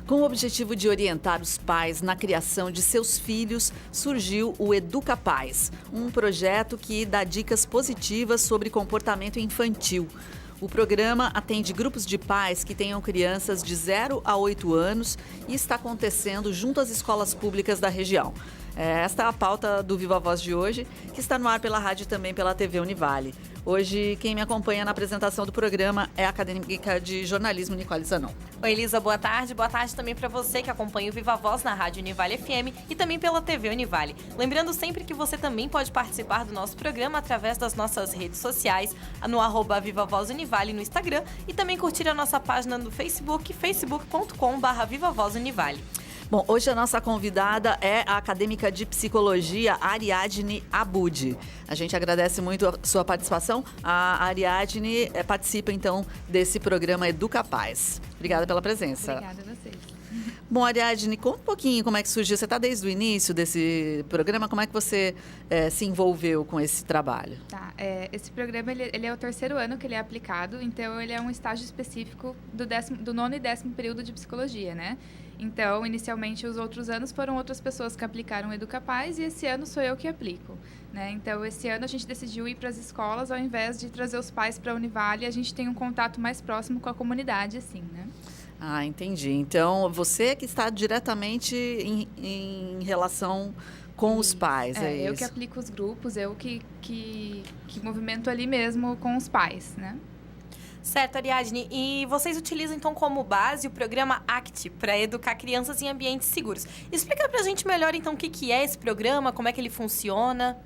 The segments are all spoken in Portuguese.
Com o objetivo de orientar os pais na criação de seus filhos, surgiu o Educa Pais, um projeto que dá dicas positivas sobre comportamento infantil. O programa atende grupos de pais que tenham crianças de 0 a 8 anos e está acontecendo junto às escolas públicas da região. Esta é a pauta do Viva Voz de hoje, que está no ar pela rádio e também pela TV Univale. Hoje, quem me acompanha na apresentação do programa é a acadêmica de jornalismo Nicole Zanon. Oi, Elisa, boa tarde. Boa tarde também para você que acompanha o Viva Voz na Rádio Univale FM e também pela TV Univale. Lembrando sempre que você também pode participar do nosso programa através das nossas redes sociais, no @Viva Voz Univale no Instagram e também curtir a nossa página no Facebook, facebook.com/Viva Voz Univale. Bom, hoje a nossa convidada é a acadêmica de psicologia Ariadne Abud. A gente agradece muito a sua participação. A Ariadne participa, então, desse programa Educa Pais. Obrigada pela presença. Obrigada a vocês. Bom, Ariadne, conta um pouquinho como é que surgiu. Você está desde o início desse programa. Como é que você se envolveu com esse trabalho? Tá, esse programa ele é o 3º ano que ele é aplicado, então ele é um estágio específico do 9º e 10º período de psicologia, né? Então, inicialmente, os outros anos foram outras pessoas que aplicaram o Educa Pais e esse ano sou eu que aplico, né? Então, esse ano a gente decidiu ir para as escolas ao invés de trazer os pais para a Univale, a gente tem um contato mais próximo com a comunidade, assim, né? Ah, entendi. Então, você que está diretamente em relação com os pais, é isso? Eu que aplico os grupos, eu que movimento ali mesmo com os pais, né? Certo, Ariadne. E vocês utilizam, então, como base o programa ACT para educar crianças em ambientes seguros. Explica pra gente melhor, então, o que é esse programa, como é que ele funciona.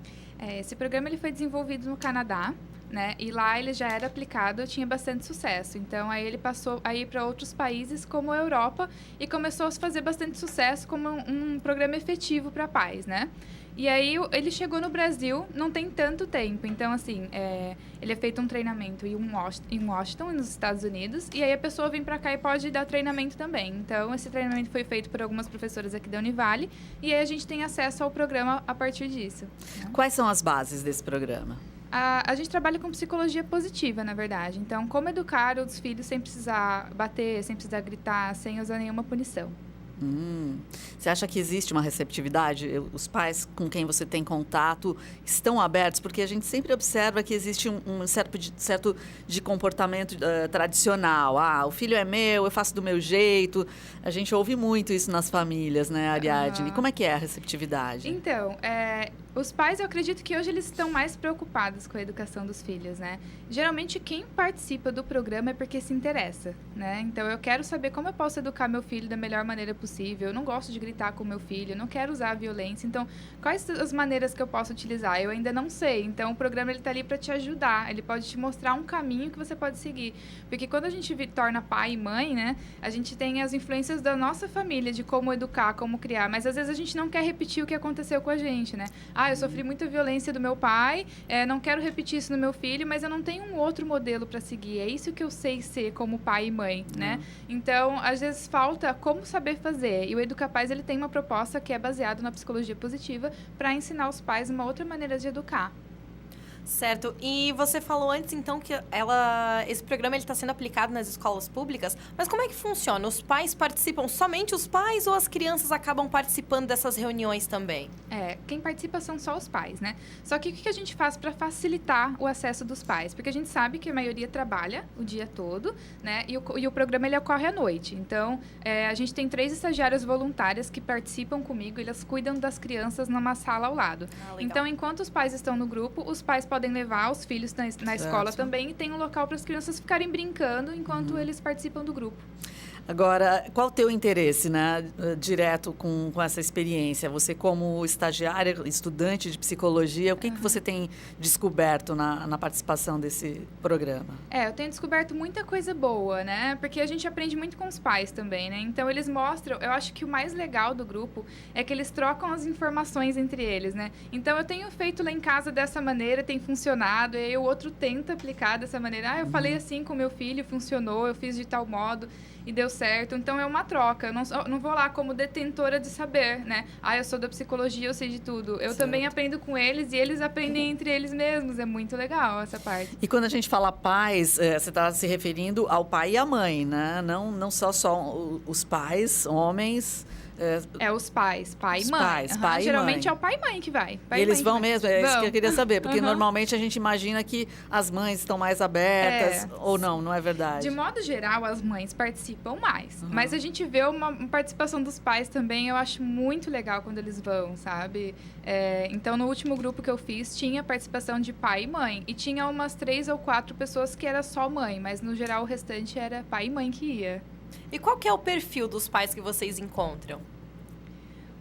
Esse programa ele foi desenvolvido no Canadá, né? E lá ele já era aplicado, tinha bastante sucesso. Então, aí ele passou a ir para outros países, como a Europa, e começou a fazer bastante sucesso como um programa efetivo para pais, né? E aí, ele chegou no Brasil, não tem tanto tempo. Então, assim, ele é feito um treinamento em Washington, nos Estados Unidos. E aí, a pessoa vem pra cá e pode dar treinamento também. Então, esse treinamento foi feito por algumas professoras aqui da Univale. E aí, a gente tem acesso ao programa a partir disso, né? Quais são as bases desse programa? A gente trabalha com psicologia positiva, na verdade. Então, como educar os filhos sem precisar bater, sem precisar gritar, sem usar nenhuma punição. Você acha que existe uma receptividade? Os pais com quem você tem contato estão abertos? Porque a gente sempre observa que existe um certo de comportamento tradicional. Ah, o filho é meu, eu faço do meu jeito. A gente ouve muito isso nas famílias, né, Ariadne? Como é que é a receptividade? Então, os pais, eu acredito que hoje eles estão mais preocupados com a educação dos filhos, né? Geralmente, quem participa do programa é porque se interessa, né? Então, eu quero saber como eu posso educar meu filho da melhor maneira possível. Eu não gosto de gritar com meu filho, eu não quero usar a violência. Então, quais as maneiras que eu posso utilizar? Eu ainda não sei. Então, o programa está ali para te ajudar. Ele pode te mostrar um caminho que você pode seguir. Porque quando a gente torna pai e mãe, né? A gente tem as influências da nossa família, de como educar, como criar. Mas, às vezes, a gente não quer repetir o que aconteceu com a gente, né? Ah, eu sofri muita violência do meu pai, não quero repetir isso no meu filho, mas eu não tenho um outro modelo para seguir. É isso que eu sei ser como pai e mãe, né? Então, às vezes, falta como saber fazer. E o Educa Pais, ele tem uma proposta que é baseada na psicologia positiva para ensinar os pais uma outra maneira de educar. Certo. E você falou antes, então, que esse programa está sendo aplicado nas escolas públicas, mas como é que funciona? Os pais participam, somente os pais, ou as crianças acabam participando dessas reuniões também? Quem participa são só os pais, né? Só que o que a gente faz para facilitar o acesso dos pais? Porque a gente sabe que a maioria trabalha o dia todo, né? E o programa, ele ocorre à noite. Então, a gente tem 3 estagiárias voluntárias que participam comigo, elas cuidam das crianças numa sala ao lado. Então, enquanto os pais estão no grupo, os pais podem levar os filhos na escola também e tem um local para as crianças ficarem brincando enquanto eles participam do grupo. Agora, qual o teu interesse, né, direto com essa experiência? Você, como estagiária, estudante de psicologia, o que você tem descoberto na participação desse programa? Eu tenho descoberto muita coisa boa, né? Porque a gente aprende muito com os pais também, né? Então, eles mostram... Eu acho que o mais legal do grupo é que eles trocam as informações entre eles, né? Então, eu tenho feito lá em casa dessa maneira, tem funcionado, e aí o outro tenta aplicar dessa maneira. Eu falei assim com meu filho, funcionou, eu fiz de tal modo e deu certo. Então, é uma troca. Eu não vou lá como detentora de saber, né? Eu sou da psicologia, eu sei de tudo. Eu também aprendo com eles e eles aprendem entre eles mesmos. É muito legal essa parte. E quando a gente fala pais, você está se referindo ao pai e à mãe, né? Não só os pais, homens... os pais, pai e mãe. Pais, pai geralmente e mãe. É o pai e mãe que vai. Eles vão mesmo? É isso que eu queria saber. Porque Uhum. normalmente a gente imagina que as mães estão mais abertas. Ou não é verdade? De modo geral, as mães participam mais. Mas a gente vê uma participação dos pais também. Eu acho muito legal quando eles vão, sabe? Então, no último grupo que eu fiz, tinha participação de pai e mãe. E tinha umas 3 ou 4 pessoas que era só mãe. Mas, no geral, o restante era pai e mãe que ia. E qual que é o perfil dos pais que vocês encontram?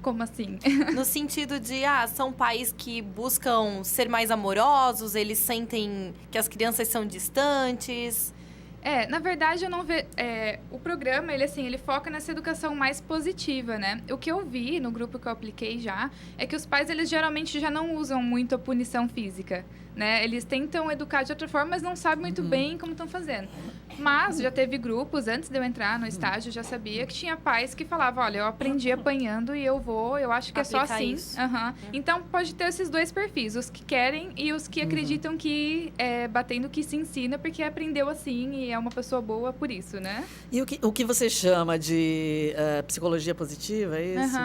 Como assim? No sentido de, são pais que buscam ser mais amorosos, eles sentem que as crianças são distantes. Na verdade, eu não vejo... o programa, ele foca nessa educação mais positiva, né? O que eu vi no grupo que eu apliquei já, é que os pais, eles geralmente já não usam muito a punição física, né? Eles tentam educar de outra forma, mas não sabem muito bem como estão fazendo. Mas já teve grupos, antes de eu entrar no estágio, eu já sabia que tinha pais que falavam, olha, eu aprendi apanhando e eu acho que aplicar é só assim. Isso. Então, pode ter esses dois perfis, os que querem e os que acreditam que batendo que se ensina, porque aprendeu assim e é uma pessoa boa por isso, né? E o que você chama de psicologia positiva, é isso?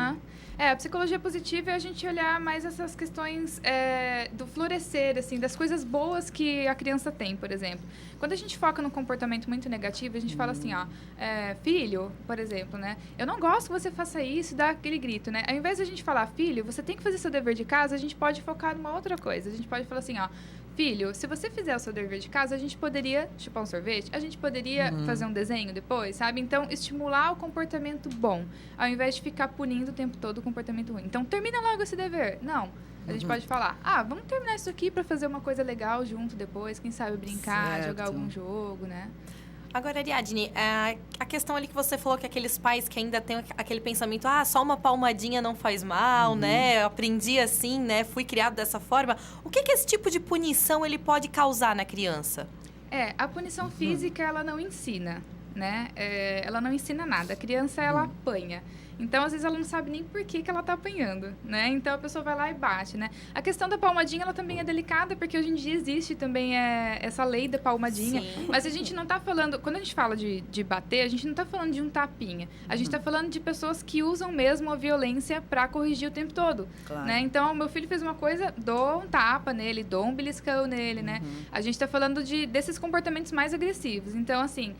A psicologia positiva é a gente olhar mais essas questões do florescer, assim, das coisas boas que a criança tem, por exemplo. Quando a gente foca no comportamento muito negativo, a gente fala assim, filho, por exemplo, né? Eu não gosto que você faça isso e dá aquele grito, né? Ao invés de a gente falar, filho, você tem que fazer seu dever de casa, a gente pode focar numa outra coisa. A gente pode falar assim, filho, se você fizer o seu dever de casa, a gente poderia chupar um sorvete, a gente poderia fazer um desenho depois, sabe? Então, estimular o comportamento bom, ao invés de ficar punindo o tempo todo o comportamento ruim. Então, termina logo esse dever. Não. A gente pode falar, vamos terminar isso aqui para fazer uma coisa legal junto depois, quem sabe brincar, jogar algum jogo, né? Agora, Ariadne, a questão ali que você falou que aqueles pais que ainda têm aquele pensamento, só uma palmadinha não faz mal, né? Eu aprendi assim, né? Fui criado dessa forma. O que esse tipo de punição ele pode causar na criança? A punição física, ela não ensina, né? Ela não ensina nada. A criança, ela apanha. Então, às vezes, ela não sabe nem por que ela tá apanhando, né? Então, a pessoa vai lá e bate, né? A questão da palmadinha, ela também é delicada, porque hoje em dia existe também essa lei da palmadinha. Sim. Mas a gente não tá falando... Quando a gente fala de bater, a gente não tá falando de um tapinha. A gente tá falando de pessoas que usam mesmo a violência pra corrigir o tempo todo, né? Então, meu filho fez uma coisa, dou um tapa nele, dou um beliscão nele, né? A gente tá falando desses comportamentos mais agressivos. Então, assim...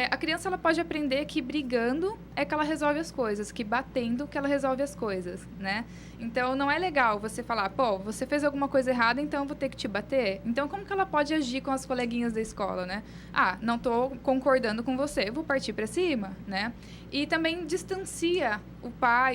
a criança, ela pode aprender que brigando é que ela resolve as coisas, que batendo que ela resolve as coisas, né? Então, não é legal você falar, você fez alguma coisa errada, então eu vou ter que te bater. Então, como que ela pode agir com as coleguinhas da escola, né? Não tô concordando com você, vou partir para cima, né? E também distancia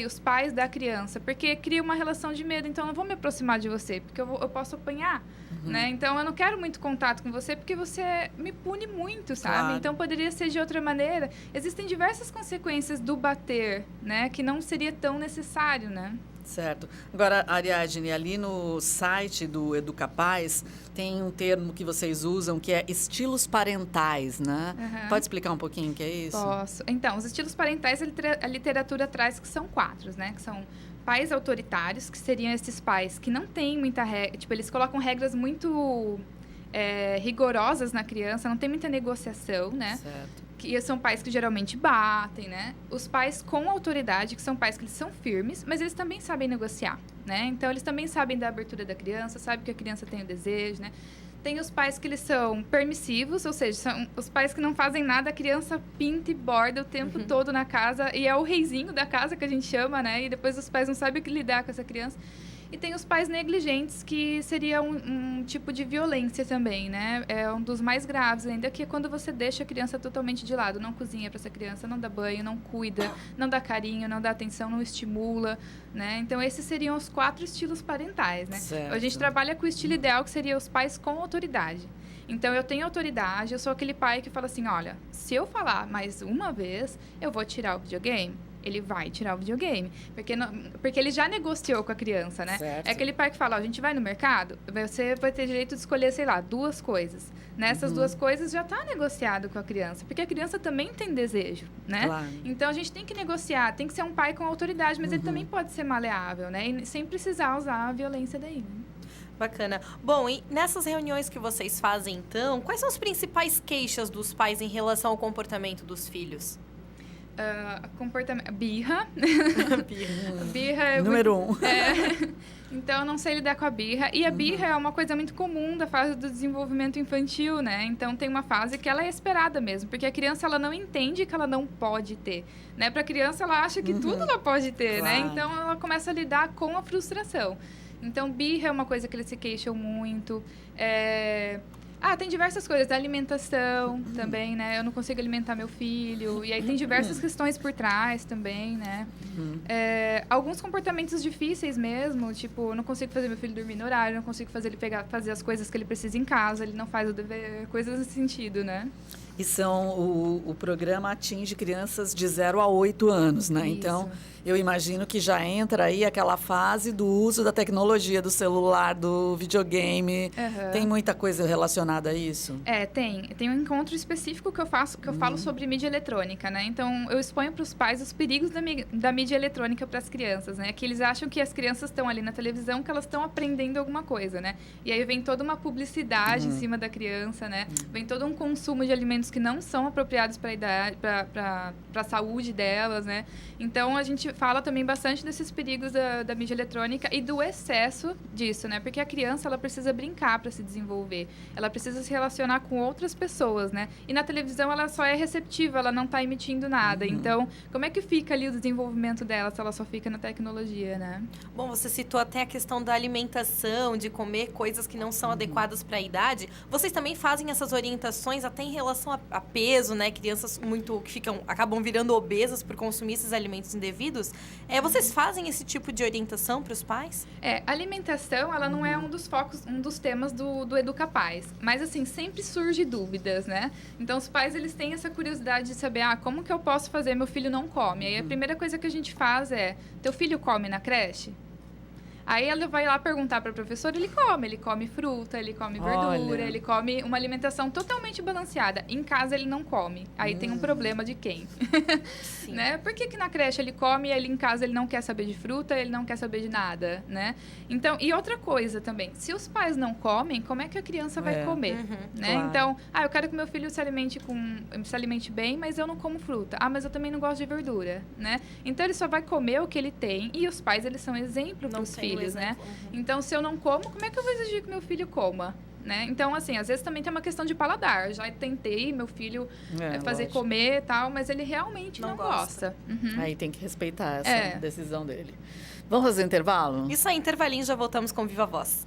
os pais da criança, porque cria uma relação de medo. Então, eu não vou me aproximar de você, porque eu posso apanhar, né? Então, eu não quero muito contato com você, porque você me pune muito, sabe? Claro. Então, poderia ser de outra maneira. Existem diversas consequências do bater, né? Que não seria tão necessário, né? Certo. Agora, Ariadne, ali no site do Educapaz, tem um termo que vocês usam que é estilos parentais, né? Pode explicar um pouquinho o que é isso? Posso. Então, os estilos parentais, a literatura traz que são 4, né? Que são pais autoritários, que seriam esses pais que não têm muita regra... Tipo, eles colocam regras muito rigorosas na criança, não tem muita negociação, né? Certo. Que são pais que geralmente batem, né? Os pais com autoridade, que são pais que eles são firmes, mas eles também sabem negociar, né? Então, eles também sabem da abertura da criança, sabem que a criança tem o desejo, né? Tem os pais que eles são permissivos, ou seja, são os pais que não fazem nada, a criança pinta e borda o tempo todo na casa, e é o reizinho da casa que a gente chama, né? E depois os pais não sabem o que lidar com essa criança. E tem os pais negligentes, que seria um tipo de violência também, né? É um dos mais graves ainda, que é quando você deixa a criança totalmente de lado. Não cozinha para essa criança, não dá banho, não cuida, não dá carinho, não dá atenção, não estimula, né? Então, esses seriam os 4 estilos parentais, né? Certo. A gente trabalha com o estilo ideal, que seria os pais com autoridade. Então, eu tenho autoridade, eu sou aquele pai que fala assim, olha, se eu falar mais uma vez, eu vou tirar o videogame. ele vai tirar o videogame. Porque ele já negociou com a criança, né? Certo. É aquele pai que fala, ó, a gente vai no mercado, você vai ter direito de escolher, sei lá, 2 coisas. Nessas 2 coisas já está negociado com a criança, porque a criança também tem desejo, né? Claro. Então, a gente tem que negociar, tem que ser um pai com autoridade, mas ele também pode ser maleável, né? E sem precisar usar a violência daí, né? Bacana. Bom, e nessas reuniões que vocês fazem, então, quais são as principais queixas dos pais em relação ao comportamento dos filhos? Comportamento... Birra. Birra é Número 1. Então, eu não sei lidar com a birra. E a birra é uma coisa muito comum da fase do desenvolvimento infantil, né? Então, tem uma fase que ela é esperada mesmo. Porque a criança, ela não entende que ela não pode ter, né? Para a criança, ela acha que tudo ela pode ter, Claro. né? Então, ela começa a lidar com a frustração. Então, birra é uma coisa que eles se queixam muito. Tem diversas coisas. Da alimentação também, né? Eu não consigo alimentar meu filho. E aí tem diversas questões por trás também, né? Alguns comportamentos difíceis mesmo. Tipo, eu não consigo fazer meu filho dormir no horário. Eu não consigo fazer ele fazer as coisas que ele precisa em casa. Ele não faz o dever. Coisas nesse sentido, né? E o programa atinge crianças de 0 a 8 anos, né? Isso. Então, eu imagino que já entra aí aquela fase do uso da tecnologia, do celular, do videogame. Tem muita coisa relacionada a isso? Tem um encontro específico que eu falo sobre mídia eletrônica, né? Então, eu exponho para os pais os perigos da mídia eletrônica para as crianças, né? Que eles acham que as crianças estão ali na televisão, que elas estão aprendendo alguma coisa, né? E aí vem toda uma publicidade em cima da criança, né? Vem todo um consumo de alimentos que não são apropriados para a idade, para a saúde delas, né? Então, a gente fala também bastante desses perigos da mídia eletrônica e do excesso disso, né? Porque a criança, ela precisa brincar para se desenvolver. Ela precisa se relacionar com outras pessoas, né? E na televisão, ela só é receptiva, ela não está emitindo nada. Então, como é que fica ali o desenvolvimento dela se ela só fica na tecnologia, né? Bom, você citou até a questão da alimentação, de comer coisas que não são adequadas para a idade. Vocês também fazem essas orientações até em relação a peso, né? Crianças que acabam virando obesas por consumir esses alimentos indevidos. Vocês fazem esse tipo de orientação para os pais? Alimentação, ela não é um dos focos, um dos temas do Educapaz. Mas, assim, sempre surge dúvidas, né? Então, os pais, eles têm essa curiosidade de saber, como que eu posso fazer? Meu filho não come. Aí, a primeira coisa que a gente faz é, teu filho come na creche? Aí ela vai lá perguntar para a professora, ele come fruta, ele come verdura, ele come uma alimentação totalmente balanceada. Em casa ele não come. Aí tem um problema de quem? Sim. Né? Por que na creche ele come e ele em casa ele não quer saber de fruta, ele não quer saber de nada, né? Então, e outra coisa também, se os pais não comem, como é que a criança vai comer? Né? Claro. Então, eu quero que meu filho se alimente bem, mas eu não como fruta. Mas eu também não gosto de verdura, né? Então, ele só vai comer o que ele tem e os pais, eles são exemplo para os filhos, né? Então, se eu não como, como é que eu vou exigir que meu filho coma? Né? Então, assim, às vezes também tem uma questão de paladar. Já tentei meu filho fazer lógico. comer e tal, mas ele realmente não gosta. Aí tem que respeitar essa decisão dele. Vamos fazer intervalo? Isso aí, intervalinho, já voltamos com Viva Voz.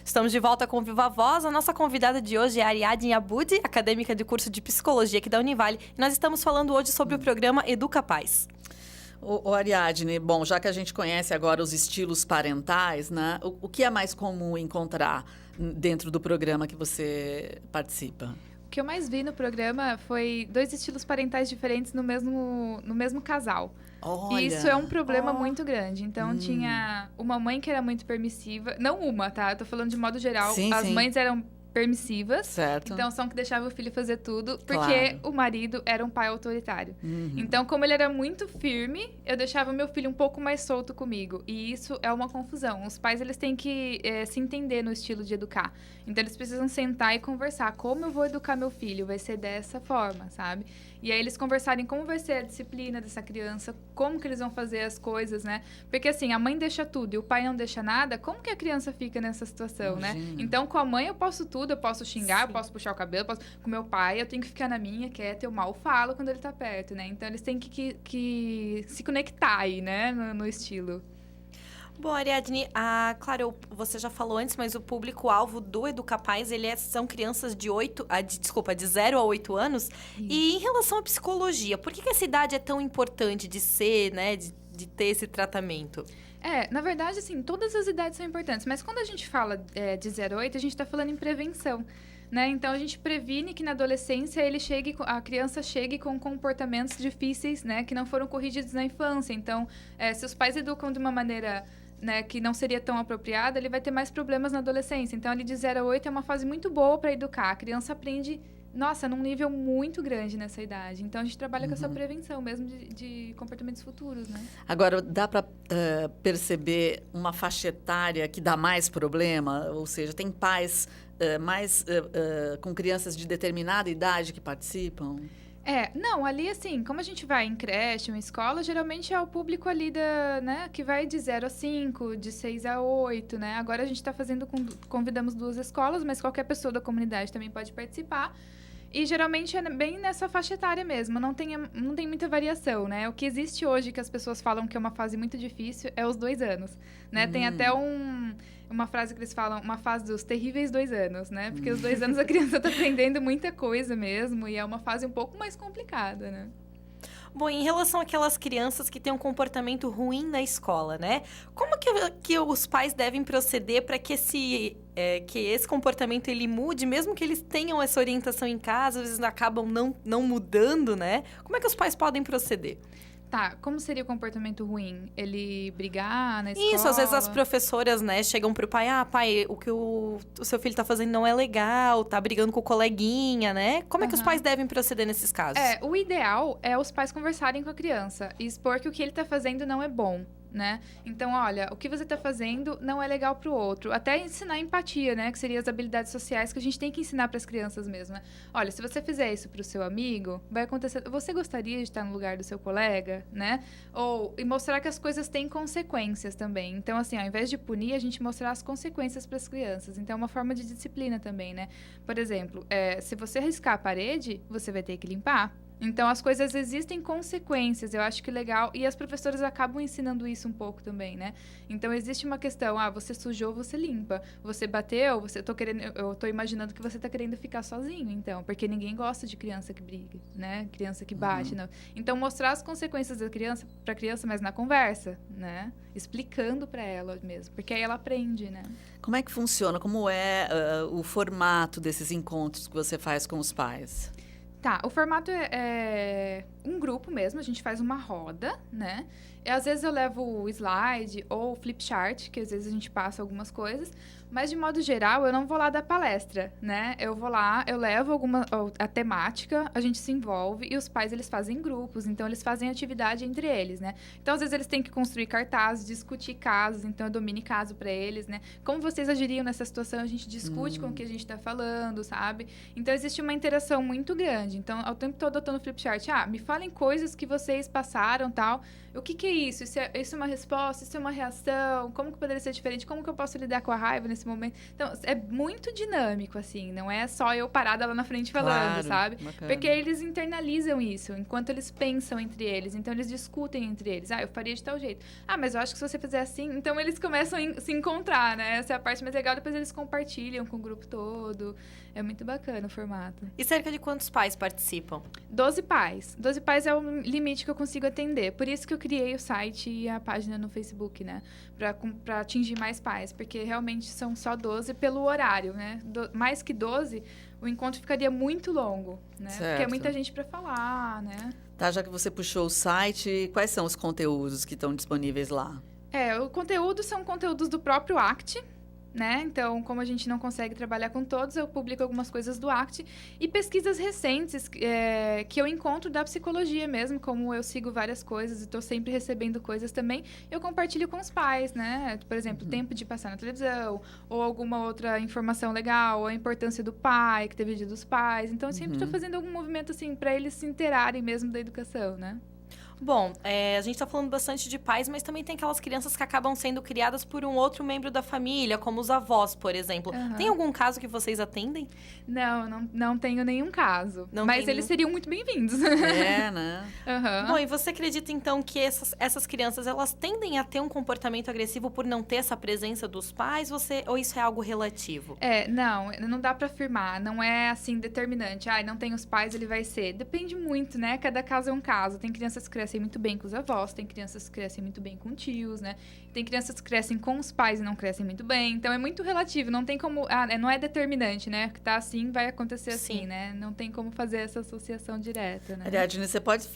Estamos de volta com Viva Voz. A nossa convidada de hoje é a Ariadne Abud, acadêmica de curso de Psicologia aqui da Univale. E nós estamos falando hoje sobre o programa Educapaz. Ô Ariadne, bom, já que a gente conhece agora os estilos parentais, né? O que é mais comum encontrar dentro do programa que você participa? O que eu mais vi no programa foi 2 estilos parentais diferentes no mesmo casal. Olha. E isso é um problema muito grande. Então, tinha uma mãe que era muito permissiva. Não uma, tá? Eu tô falando de modo geral. Sim, As sim. mães eram permissivas. Certo. Então, são que deixavam o filho fazer tudo. Porque Claro. o marido era um pai autoritário. Então, como ele era muito firme, eu deixava o meu filho um pouco mais solto comigo. E isso é uma confusão. Os pais, eles têm que se entender no estilo de educar. Então, eles precisam sentar e conversar. Como eu vou educar meu filho? Vai ser dessa forma, sabe? E aí, eles conversarem como vai ser a disciplina dessa criança, como que eles vão fazer as coisas, né? Porque, assim, a mãe deixa tudo e o pai não deixa nada, como que a criança fica nessa situação, né? Então, com a mãe eu posso tudo, eu posso xingar, eu posso puxar o cabelo, com meu pai eu tenho que ficar na minha, quieta, eu mal falo quando ele tá perto, né? Então, eles têm que se conectar aí, né, no estilo. Bom, Ariadne, claro, você já falou antes, mas o público-alvo do Educapaz, são crianças de 0 a 8 anos. E em relação à psicologia, por que essa idade é tão importante de ser, né, de ter esse tratamento? Na verdade, assim, todas as idades são importantes, mas quando a gente fala de 0 a 8, a gente está falando em prevenção, né? Então, a gente previne que na adolescência a criança chegue com comportamentos difíceis, né? Que não foram corrigidos na infância. Então, se os pais educam de uma maneira, né, que não seria tão apropriada, ele vai ter mais problemas na adolescência. Então, ali de 0 a 8 é uma fase muito boa para educar. A criança aprende, nossa, num nível muito grande nessa idade. Então, a gente trabalha com essa prevenção mesmo de comportamentos futuros, né? Agora, dá para perceber uma faixa etária que dá mais problema? Ou seja, tem pais com crianças de determinada idade que participam? Não, ali assim, como a gente vai em creche, em escola, geralmente é o público ali né, que vai de 0 a 5, de 6 a 8, né? Agora a gente está convidamos 2 escolas, mas qualquer pessoa da comunidade também pode participar. E geralmente é bem nessa faixa etária mesmo, não tem muita variação, né? O que existe hoje, que as pessoas falam que é uma fase muito difícil, é os 2 anos, né? Tem até uma frase que eles falam, uma fase dos terríveis 2 anos, né? Porque os 2 anos a criança está aprendendo muita coisa mesmo, e é uma fase um pouco mais complicada, né? Bom, em relação àquelas crianças que têm um comportamento ruim na escola, né? Como que os pais devem proceder para que esse comportamento ele mude, mesmo que eles tenham essa orientação em casa, às vezes acabam não mudando, né? Como é que os pais podem proceder? Tá, como seria o comportamento ruim? Ele brigar na escola? Isso, às vezes as professoras, né, chegam pro pai, pai, o que o seu filho tá fazendo não é legal, tá brigando com o coleguinha, né? Como é que os pais devem proceder nesses casos? O ideal é os pais conversarem com a criança e expor que o que ele tá fazendo não é bom, né? Então, olha, o que você tá fazendo não é legal pro outro. Até ensinar empatia, né? Que seriam as habilidades sociais que a gente tem que ensinar pras crianças mesmo, né? Olha, se você fizer isso pro seu amigo, vai acontecer... Você gostaria de estar no lugar do seu colega, né? E mostrar que as coisas têm consequências também. Então, assim, ao invés de punir, a gente mostrar as consequências pras crianças. Então, é uma forma de disciplina também, né? Por exemplo, se você riscar a parede, você vai ter que limpar. Então, as coisas existem consequências, eu acho que legal. E as professoras acabam ensinando isso um pouco também, né? Então, existe uma questão, você sujou, você limpa. Você bateu, eu tô imaginando que você tá querendo ficar sozinho, então. Porque ninguém gosta de criança que briga, né? Criança que bate, não. Então, mostrar as consequências pra criança, mas na conversa, né? Explicando pra ela mesmo, porque aí ela aprende, né? Como é que funciona? Como é o formato desses encontros que você faz com os pais? Tá, o formato é um grupo mesmo, a gente faz uma roda, né? E às vezes eu levo o slide ou o flip chart, que às vezes a gente passa algumas coisas, mas de modo geral eu não vou lá dar palestra, né? Eu vou lá, eu levo a temática, a gente se envolve e os pais eles fazem grupos, então eles fazem atividade entre eles, né? Então às vezes eles têm que construir cartazes, discutir casos, então eu dou mini caso para eles, né? Como vocês agiriam nessa situação, a gente discute com o que a gente tá falando, sabe? Então existe uma interação muito grande. Então ao tempo todo eu tô no flip chart, me falem coisas que vocês passaram, tal. O que é isso? Isso é uma resposta? Isso é uma reação? Como que poderia ser diferente? Como que eu posso lidar com a raiva nesse momento? Então, é muito dinâmico, assim. Não é só eu parada lá na frente falando, sabe? Bacana. Porque eles internalizam isso, enquanto eles pensam entre eles. Então, eles discutem entre eles. Eu faria de tal jeito. Mas eu acho que se você fizer assim... Então, eles começam a se encontrar, né? Essa é a parte mais legal. Depois, eles compartilham com o grupo todo. É muito bacana o formato. E cerca de quantos pais participam? 12 pais. 12 pais é o limite que eu consigo atender. Por isso que eu criei o site e a página no Facebook, né? Pra atingir mais pais. Porque realmente são só 12 pelo horário, né? Mais que 12, o encontro ficaria muito longo, né? Certo. Porque é muita gente para falar, né? Tá, já que você puxou o site, quais são os conteúdos que estão disponíveis lá? O conteúdo são conteúdos do próprio ACT, né? Então, como a gente não consegue trabalhar com todos, eu publico algumas coisas do ACT e pesquisas recentes que eu encontro da psicologia mesmo, como eu sigo várias coisas e estou sempre recebendo coisas também, eu compartilho com os pais, né? Por exemplo, tempo de passar na televisão, ou alguma outra informação legal, ou a importância do pai, que teve Dia dos Pais. Então, eu sempre estou fazendo algum movimento assim para eles se interarem mesmo da educação, né? Bom, a gente está falando bastante de pais, mas também tem aquelas crianças que acabam sendo criadas por um outro membro da família, como os avós, por exemplo. Tem algum caso que vocês atendem? Não tenho nenhum caso. Mas eles seriam muito bem-vindos. Né? Bom, e você acredita, então, que essas crianças, elas tendem a ter um comportamento agressivo por não ter essa presença dos pais? Ou isso é algo relativo? Não dá para afirmar. Não é, assim, determinante. Não tem os pais, ele vai ser. Depende muito, né? Cada caso é um caso. Tem crianças que crescem crescem muito bem com os avós, tem crianças que crescem muito bem com tios, né? Tem crianças que crescem com os pais e não crescem muito bem. Então, é muito relativo, não tem como... não é determinante, né? Que tá assim, vai acontecer assim, né? Não tem como fazer essa associação direta, né? Ariadne, você pode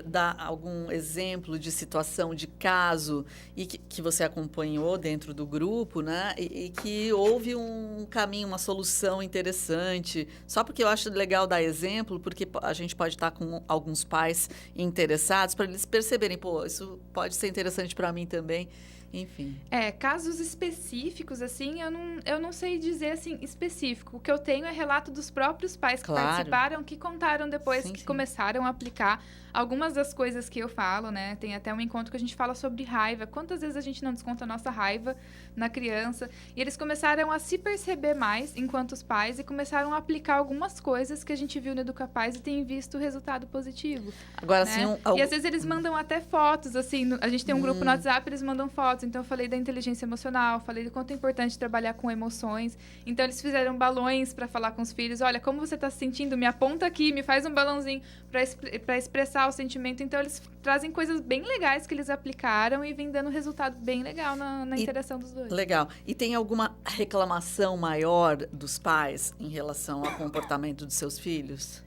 dar algum exemplo de situação, de caso, e que você acompanhou dentro do grupo, né? E que houve um caminho, uma solução interessante. Só porque eu acho legal dar exemplo, porque a gente pode estar com alguns pais interessados para eles perceberem, pô, isso pode ser interessante para mim também. Enfim. Casos específicos, assim, eu não sei dizer, assim, específico. O que eu tenho é relato dos próprios pais que participaram, que contaram depois que começaram a aplicar algumas das coisas que eu falo, né? Tem até um encontro que a gente fala sobre raiva. Quantas vezes a gente não desconta a nossa raiva na criança? E eles começaram a se perceber mais enquanto os pais e começaram a aplicar algumas coisas que a gente viu no Educapaz e tem visto resultado positivo. Agora, né? assim... E às vezes eles mandam até fotos, assim. A gente tem um grupo no WhatsApp, eles mandam fotos. Então, eu falei da inteligência emocional, falei do quanto é importante trabalhar com emoções. Então, eles fizeram balões para falar com os filhos. Olha, como você está se sentindo? Me aponta aqui, me faz um balãozinho para expressar o sentimento. Então, eles trazem coisas bem legais que eles aplicaram e vem dando resultado bem legal na interação dos dois. Legal. E tem alguma reclamação maior dos pais em relação ao comportamento dos seus filhos?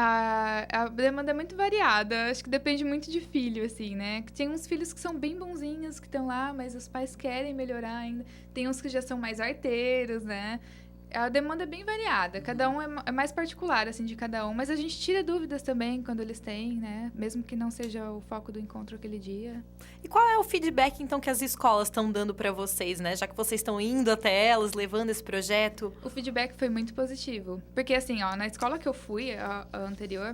A demanda é muito variada. Acho que depende muito de filho, assim, né? Tem uns filhos que são bem bonzinhos, que estão lá, mas os pais querem melhorar ainda. Tem uns que já são mais arteiros, né? A demanda é bem variada. Cada um é mais particular, assim, de cada um. Mas a gente tira dúvidas também quando eles têm, né? Mesmo que não seja o foco do encontro aquele dia. E qual é o feedback, então, que as escolas estão dando para vocês, né? Já que vocês estão indo até elas, levando esse projeto. O feedback foi muito positivo. Porque, assim, na escola que eu fui, a anterior...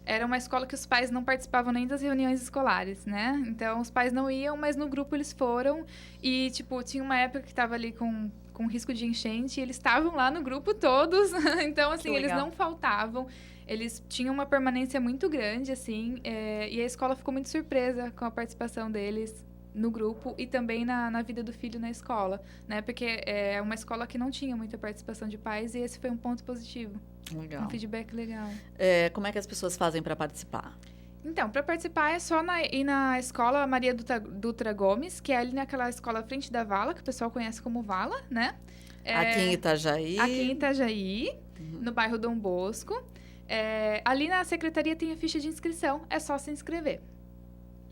Era uma escola que os pais não participavam nem das reuniões escolares, né? Então, os pais não iam, mas no grupo eles foram. E, tipo, tinha uma época que tava ali com risco de enchente e eles estavam lá no grupo todos. Então, assim, eles não faltavam. Eles tinham uma permanência muito grande, assim. E a escola ficou muito surpresa com a participação deles no grupo e também na vida do filho na escola, né? Porque é uma escola que não tinha muita participação de pais e esse foi um ponto positivo. Legal. Um feedback legal. Como é que as pessoas fazem para participar? Então, para participar é só ir na escola Maria Dutra Gomes, que é ali naquela escola à frente da Vala, que o pessoal conhece como Vala, né? Aqui em Itajaí. Aqui em Itajaí, no bairro Dom Bosco. Ali na secretaria tem a ficha de inscrição, é só se inscrever.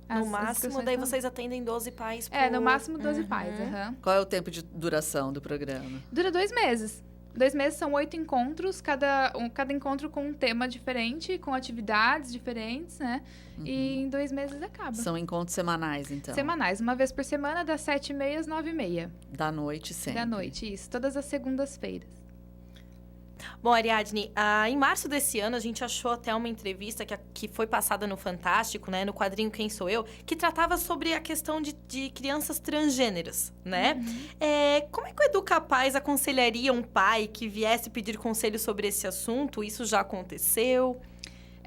No máximo, daí vocês atendem 12 pais no máximo 12 pais. Qual é o tempo de duração do programa? Dura 2 meses. 2 meses são 8 encontros, cada encontro com um tema diferente, com atividades diferentes, né? E em 2 meses acaba. São encontros semanais, então? Semanais, uma vez por semana, das 7h30 às 9h30. Da noite sempre? Da noite, isso. Todas as segundas-feiras. Bom, Ariadne, em março desse ano a gente achou até uma entrevista que foi passada no Fantástico, né, no quadrinho Quem Sou Eu, que tratava sobre a questão de crianças transgêneras, né? Como é que o Educapaz aconselharia um pai que viesse pedir conselho sobre esse assunto? Isso já aconteceu?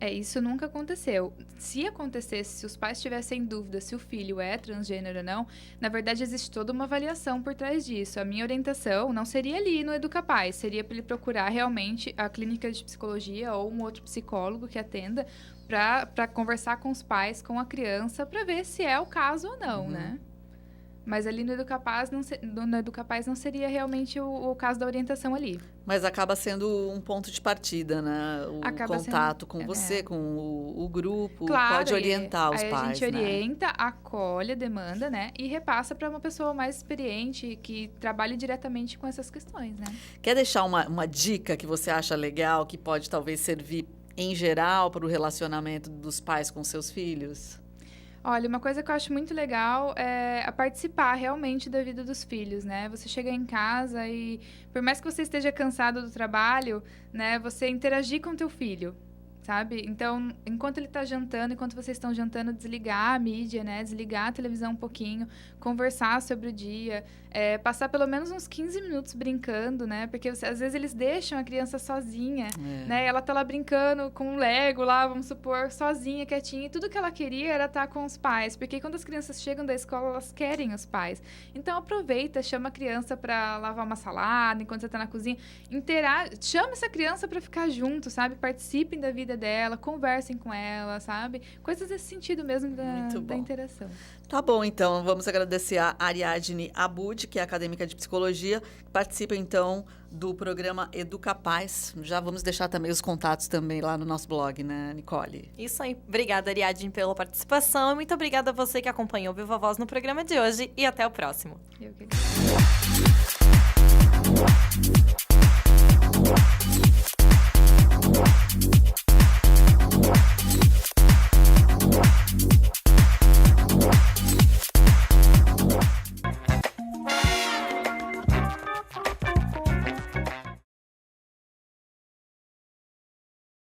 Isso nunca aconteceu. Se acontecesse, se os pais tivessem dúvida se o filho é transgênero ou não, na verdade existe toda uma avaliação por trás disso. A minha orientação não seria ali no Educapaz, seria para ele procurar realmente a clínica de psicologia ou um outro psicólogo que atenda para conversar com os pais, com a criança, para ver se é o caso ou não, né? Mas ali no Educapaz não seria realmente o caso da orientação ali. Mas acaba sendo um ponto de partida, né? O contato com você, com o grupo, claro, pode orientar os aí pais, a gente orienta, acolhe a demanda, né? E repassa para uma pessoa mais experiente, que trabalhe diretamente com essas questões, né? Quer deixar uma dica que você acha legal, que pode talvez servir em geral para o relacionamento dos pais com seus filhos? Olha, uma coisa que eu acho muito legal é participar realmente da vida dos filhos, né? Você chegar em casa e, por mais que você esteja cansado do trabalho, né? Você interagir com o teu filho, sabe? Então, enquanto ele está jantando, enquanto vocês estão jantando, desligar a mídia, né? Desligar a televisão um pouquinho, conversar sobre o dia, passar pelo menos uns 15 minutos brincando, né? Porque às vezes eles deixam a criança sozinha, né? Ela tá lá brincando com um Lego lá, vamos supor, sozinha, quietinha. E tudo que ela queria era estar com os pais. Porque quando as crianças chegam da escola, elas querem os pais. Então, aproveita, chama a criança para lavar uma salada enquanto você tá na cozinha. Chama essa criança para ficar junto, sabe? Participem da vida dela, conversem com ela, sabe? Coisas nesse sentido mesmo da interação. Tá bom, então, vamos agradecer a Ariadne Abud, que é acadêmica de psicologia, que participa, então, do programa Educapaz. Já vamos deixar também os contatos também lá no nosso blog, né, Nicole? Isso aí. Obrigada, Ariadne, pela participação. E muito obrigada a você que acompanhou o Viva Voz no programa de hoje. E até o próximo. Eu que agradeço.